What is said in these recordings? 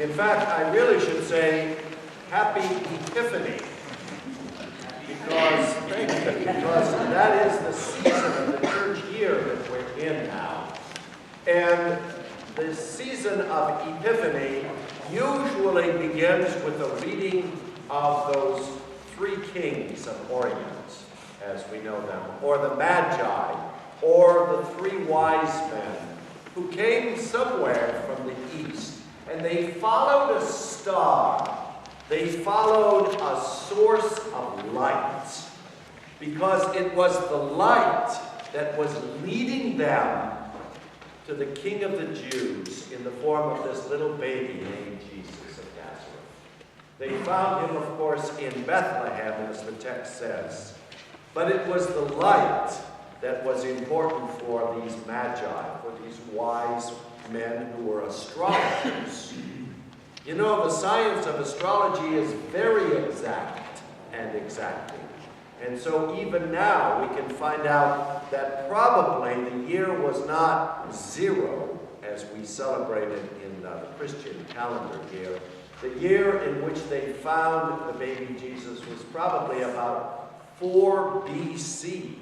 In fact, I really should say Happy Epiphany, because that is the season of the church year that we're in now. And the season of Epiphany usually begins with the reading of those three kings of Orient, as we know them, or the Magi, or the three wise men who came somewhere from the east, and they followed a star. They followed a source of light, because it was the light that was leading them to the King of the Jews in the form of this little baby named Jesus of Nazareth. They found him, of course, in Bethlehem, as the text says. But it was the light that was important for these magi, for these wise men who were astrologers. You know, the science of astrology is very exact and exacting. And so even now we can find out that probably the year was not 0 as we celebrated in the Christian calendar year. The year in which they found the baby Jesus was probably about 4 BC,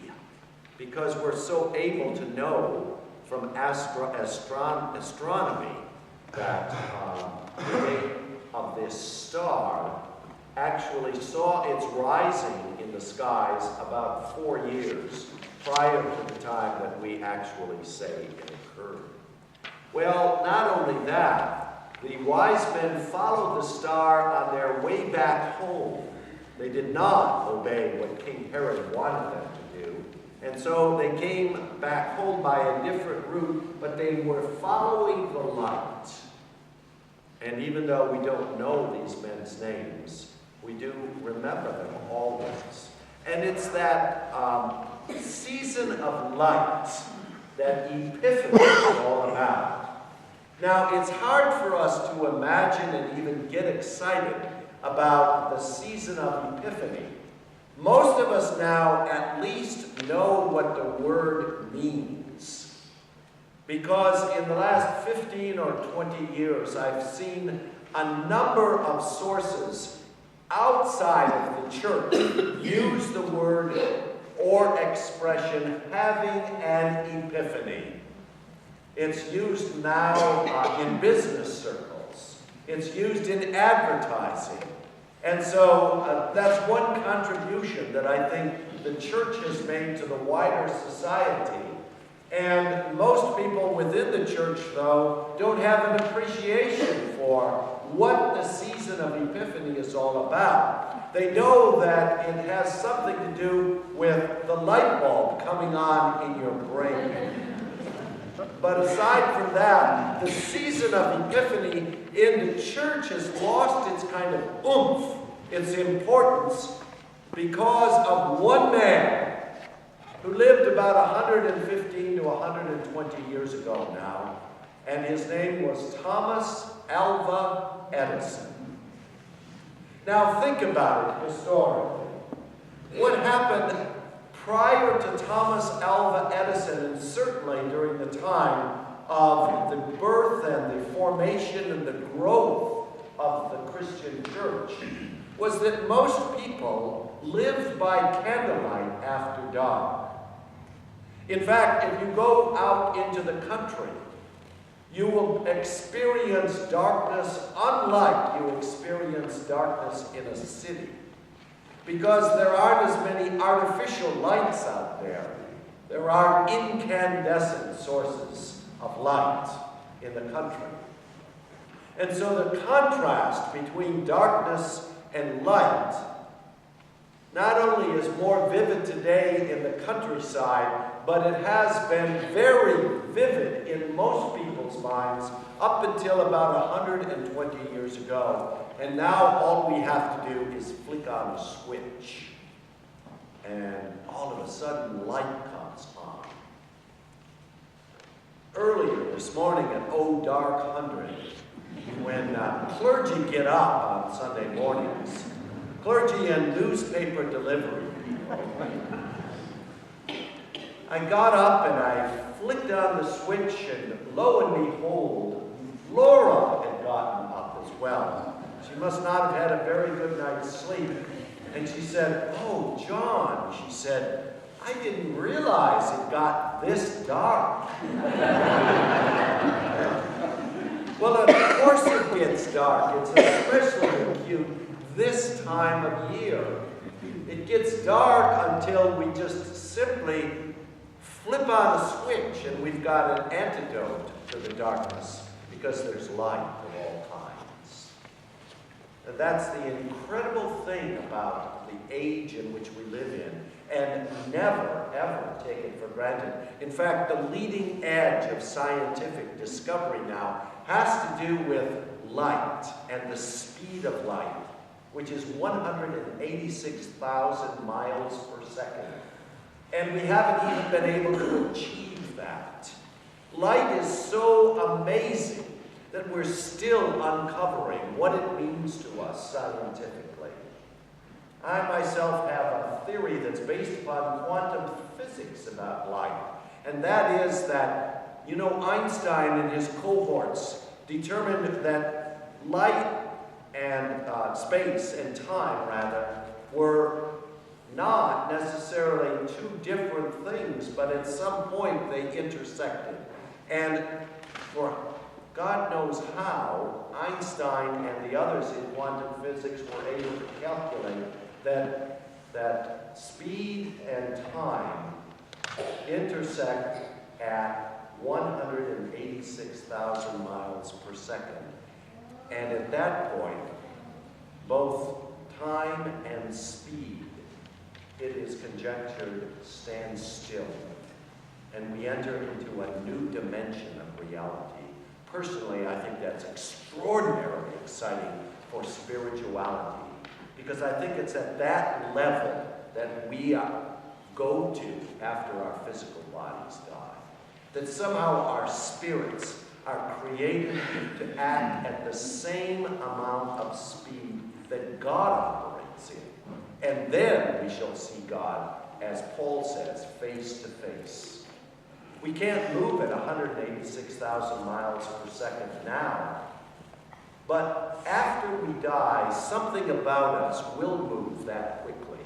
because we're so able to know from astronomy that the date of this star actually saw its rising in the skies about 4 years prior to the time that we actually say it occurred. Well, not only that, the wise men followed the star on their way back home. They did not obey what King Herod wanted them to do, and so they came back home by a different route, but they were following the light. And even though we don't know these men's names, we do remember them always. And it's that season of light that Epiphany is all about. Now, it's hard for us to imagine and even get excited about the season of Epiphany. Most of us now at least know what the word means, because in the last 15 or 20 years, I've seen a number of sources outside of the church use the word or expression having an epiphany. It's used now in business circles. It's used in advertising. And so that's one contribution that I think the church has made to the wider society. And most people within the church, though, don't have an appreciation for what the season of Epiphany is all about. They know that it has something to do with the light bulb coming on in your brain. But aside from that, the season of Epiphany in the church has lost its kind of oomph, its importance, because of one man who lived about 115 to 120 years ago now, and his name was Thomas Alva Edison. Now think about it historically. What happened prior to Thomas Alva Edison, and certainly during the time of the birth and the formation and the growth of the Christian church, was that most people lived by candlelight after dark. In fact, if you go out into the country, you will experience darkness unlike you experience darkness in a city, because there aren't as many artificial lights out there. There are incandescent sources of light in the country. And so the contrast between darkness and light not only is more vivid today in the countryside, but it has been very vivid in most people's minds up until about 120 years ago. And now all we have to do is flick on a switch, and all of a sudden light comes on. Earlier this morning at Oh Dark 100, when clergy get up on Sunday mornings, clergy and newspaper delivery people, I got up and I flicked on the switch, and lo and behold, Lord She must not have had a very good night's sleep. And she said, "Oh, John," she said, "I didn't realize it got this dark." Well, of course it gets dark. It's especially acute this time of year. It gets dark until we just simply flip on a switch and we've got an antidote to the darkness because there's light of all kinds. And that's the incredible thing about the age in which we live in, and never, ever take it for granted. In fact, the leading edge of scientific discovery now has to do with light and the speed of light, which is 186,000 miles per second. And we haven't even been able to achieve that. Light is so amazing that we're still uncovering what it means to us scientifically. I myself have a theory that's based upon quantum physics about light. And that is that, you know, Einstein and his cohorts determined that light and space and time, rather, were not necessarily two different things, but at some point they intersected. And for God knows how, Einstein and the others in quantum physics were able to calculate that speed and time intersect at 186,000 miles per second. And at that point, both time and speed, it is conjectured, stand still. And we enter into a new dimension of reality. Personally, I think that's extraordinarily exciting for spirituality, because I think it's at that level that we go to after our physical bodies die. That somehow our spirits are created to act at the same amount of speed that God operates in. And then we shall see God, as Paul says, face to face. We can't move at 186,000 miles per second now. But after we die, something about us will move that quickly.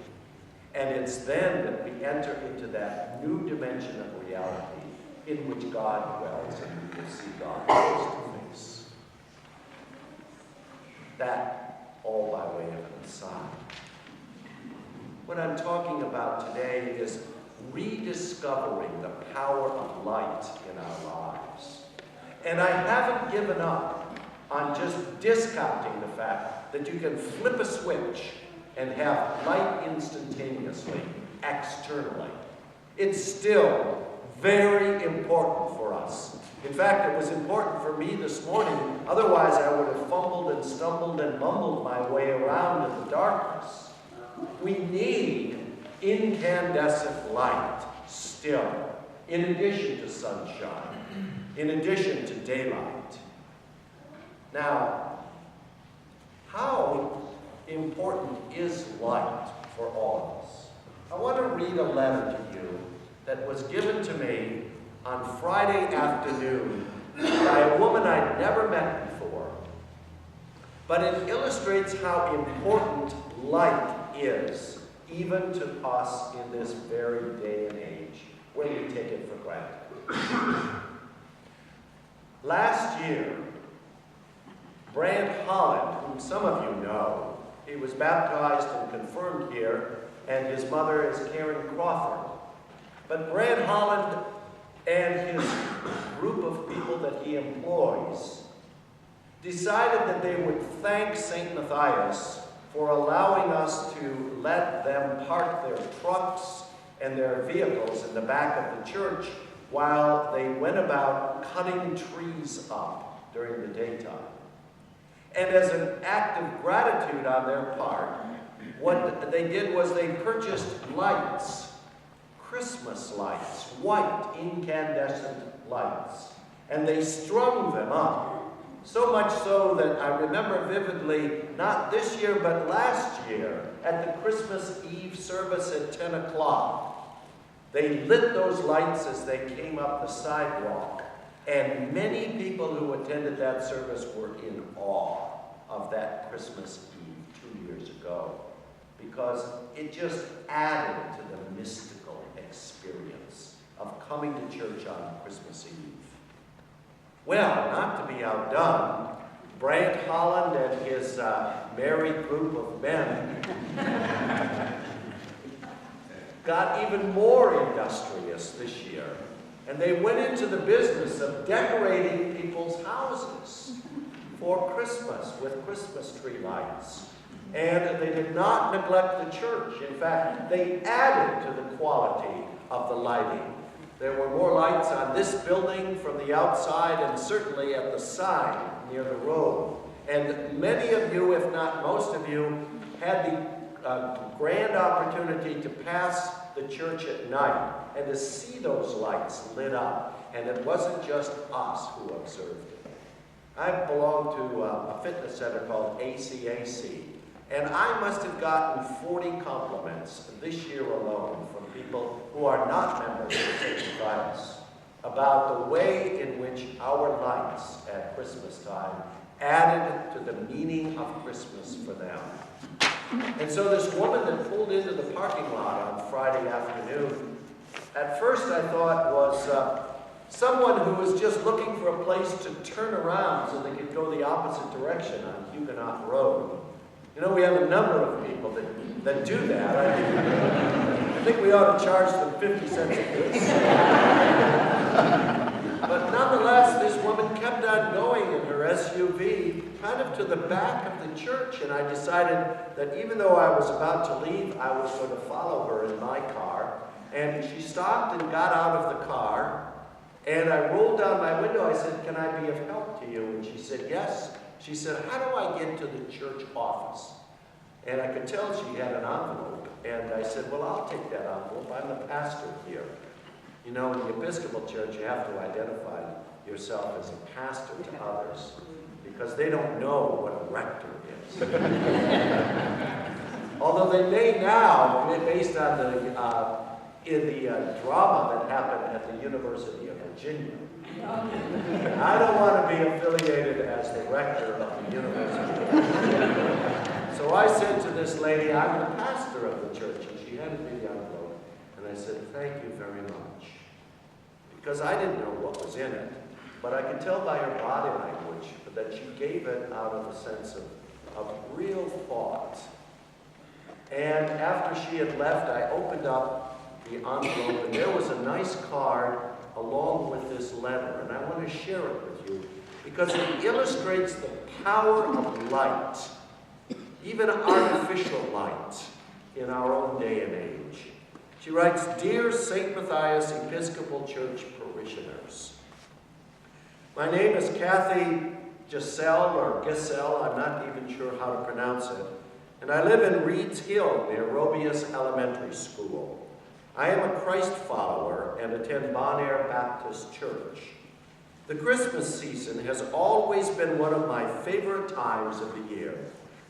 And it's then that we enter into that new dimension of reality in which God dwells, and we will see God face to face. That all by way of an aside. What I'm talking about today is rediscovering the power of light in our lives. And I haven't given up on just discounting the fact that you can flip a switch and have light instantaneously, externally. It's still very important for us. In fact, it was important for me this morning, otherwise I would have fumbled and stumbled and mumbled my way around in the darkness. We need incandescent light still, in addition to sunshine, in addition to daylight. Now, how important is light for all of us? I want to read a letter to you that was given to me on Friday afternoon by a woman I'd never met before. But it illustrates how important light is, even to us in this very day and age, when we take it for granted. Last year, Brant Holland, whom some of you know, he was baptized and confirmed here, and his mother is Karen Crawford. But Brant Holland and his group of people that he employs decided that they would thank St. Matthias for allowing us to let them park their trucks and their vehicles in the back of the church while they went about cutting trees up during the daytime. And as an act of gratitude on their part, what they did was they purchased lights, Christmas lights, white incandescent lights, and they strung them up. So much so that I remember vividly, not this year, but last year, at the Christmas Eve service at 10 o'clock, they lit those lights as they came up the sidewalk, and many people who attended that service were in awe. of that Christmas Eve 2 years ago, because it just added to the mystical experience of coming to church on Christmas Eve. Well, not to be outdone, Brant Holland and his merry group of men got even more industrious this year, and they went into the business of decorating people's houses for Christmas with Christmas tree lights. And they did not neglect the church. In fact, they added to the quality of the lighting. There were more lights on this building from the outside and certainly at the sign near the road. And many of you, if not most of you, had the grand opportunity to pass the church at night and to see those lights lit up. And it wasn't just us who observed it. I belong to a fitness center called ACAC. And I must have gotten 40 compliments this year alone from people who are not members of St. Matthias about the way in which our lights at Christmas time added to the meaning of Christmas for them. And so this woman that pulled into the parking lot on Friday afternoon, at first I thought was someone who was just looking for a place to turn around so they could go the opposite direction on Huguenot Road. You know, we have a number of people that do that. I think we ought to charge them 50 cents a piece. But nonetheless, this woman kept on going in her SUV, kind of to the back of the church, and I decided that even though I was about to leave, I was going to follow her in my car. And she stopped and got out of the car, and I rolled down my window. I said, "Can I be of help to you?" And she said, "Yes." She said, "How do I get to the church office?" And I could tell she had an envelope. And I said, "Well, I'll take that envelope. I'm the pastor here." You know, in the Episcopal Church, you have to identify yourself as a pastor to others because they don't know what a rector is. Although they may now, based on the drama that happened at the University of Virginia. I don't want to be affiliated as the rector of the university. So I said to this lady, "I'm the pastor of the church," and she handed me the envelope. And I said, "Thank you very much." Because I didn't know what was in it, but I could tell by her body language that she gave it out of a sense of real thought. And after she had left, I opened up the envelope, and there was a nice card along with this letter, and I want to share it with you because it illustrates the power of light, even artificial light, in our own day and age. She writes, "Dear St. Matthias Episcopal Church parishioners, my name is Kathy Giselle, or Giselle, I'm not even sure how to pronounce it, and I live in Reeds Hill near Robius Elementary School. I am a Christ follower and attend Bon Air Baptist Church. The Christmas season has always been one of my favorite times of the year.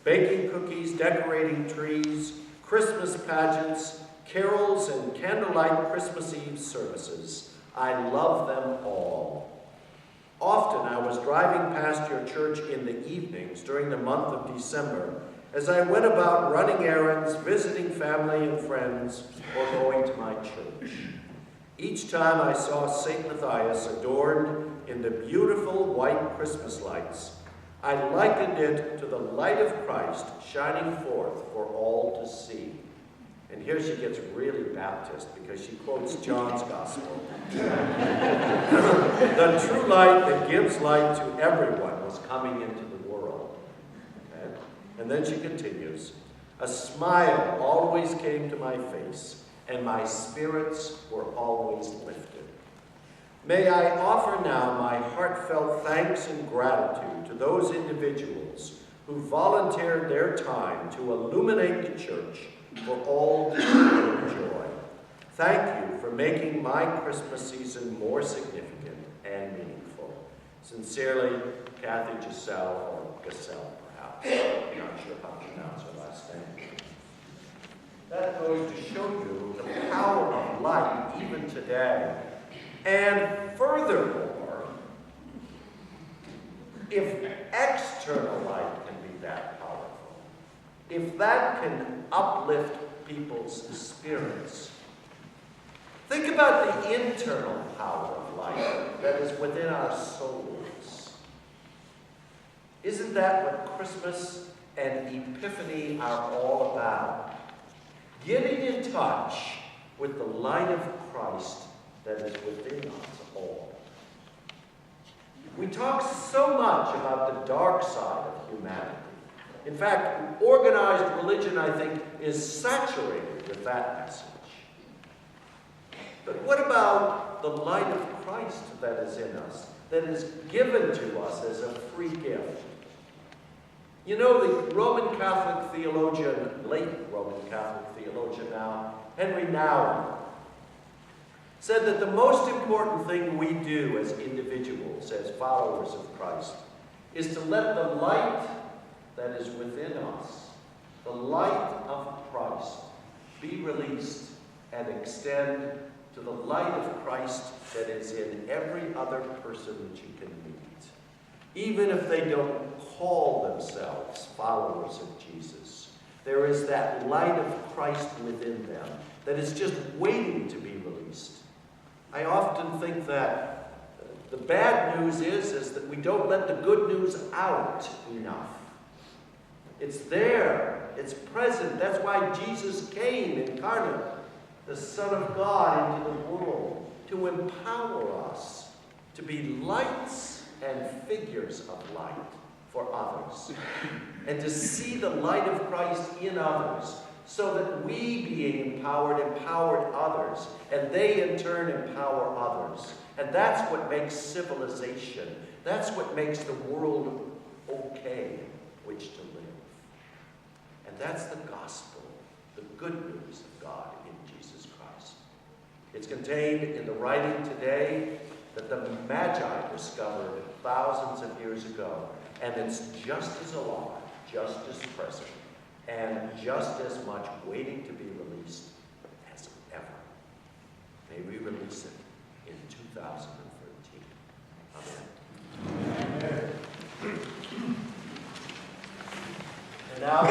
Baking cookies, decorating trees, Christmas pageants, carols, and candlelight Christmas Eve services. I love them all. Often I was driving past your church in the evenings during the month of December as I went about running errands, visiting family and friends, or going to my church. Each time I saw St. Matthias adorned in the beautiful white Christmas lights, I likened it to the light of Christ shining forth for all to see." And here she gets really Baptist because she quotes John's Gospel. "The true light that gives light to everyone was coming into the world." Okay? And then she continues, "A smile always came to my face, and my spirits were always lifted. May I offer now my heartfelt thanks and gratitude to those individuals who volunteered their time to illuminate the church for all to enjoy. Thank you for making my Christmas season more significant and meaningful. Sincerely, Kathy Giselle, or Giselle perhaps. I'm not sure how to pronounce her last name." That goes to show you the power of light even today. And furthermore, if external light can be that powerful, if that can uplift people's spirits, think about the internal power of life that is within our souls. Isn't that what Christmas and Epiphany are all about? Getting in touch with the light of Christ that is within us all. We talk so much about the dark side of humanity. In fact, organized religion, I think, is saturated with that message. But what about the light of Christ that is in us, that is given to us as a free gift? You know, the Roman Catholic theologian, late Roman Catholic theologian now, Henry Nouwen, said that the most important thing we do as individuals, as followers of Christ, is to let the light that is within us, the light of Christ, be released and extend to the light of Christ that is in every other person that you can meet. Even if they don't call themselves followers of Jesus, there is that light of Christ within them that is just waiting to be released. I often think that the bad news is that we don't let the good news out enough. It's there. It's present. That's why Jesus came incarnate, the Son of God, into the world to empower us to be lights and figures of light for others, and to see the light of Christ in others, so that we, being empowered others, and they in turn empower others. And that's what makes civilization, that's what makes the world okay in which to live. And that's the gospel, the good news of God in Jesus Christ. It's contained in the writing today that the Magi discovered thousands of years ago, and it's just as alive, just as present, and just as much waiting to be released as ever. May we release it in 2013. Amen. And now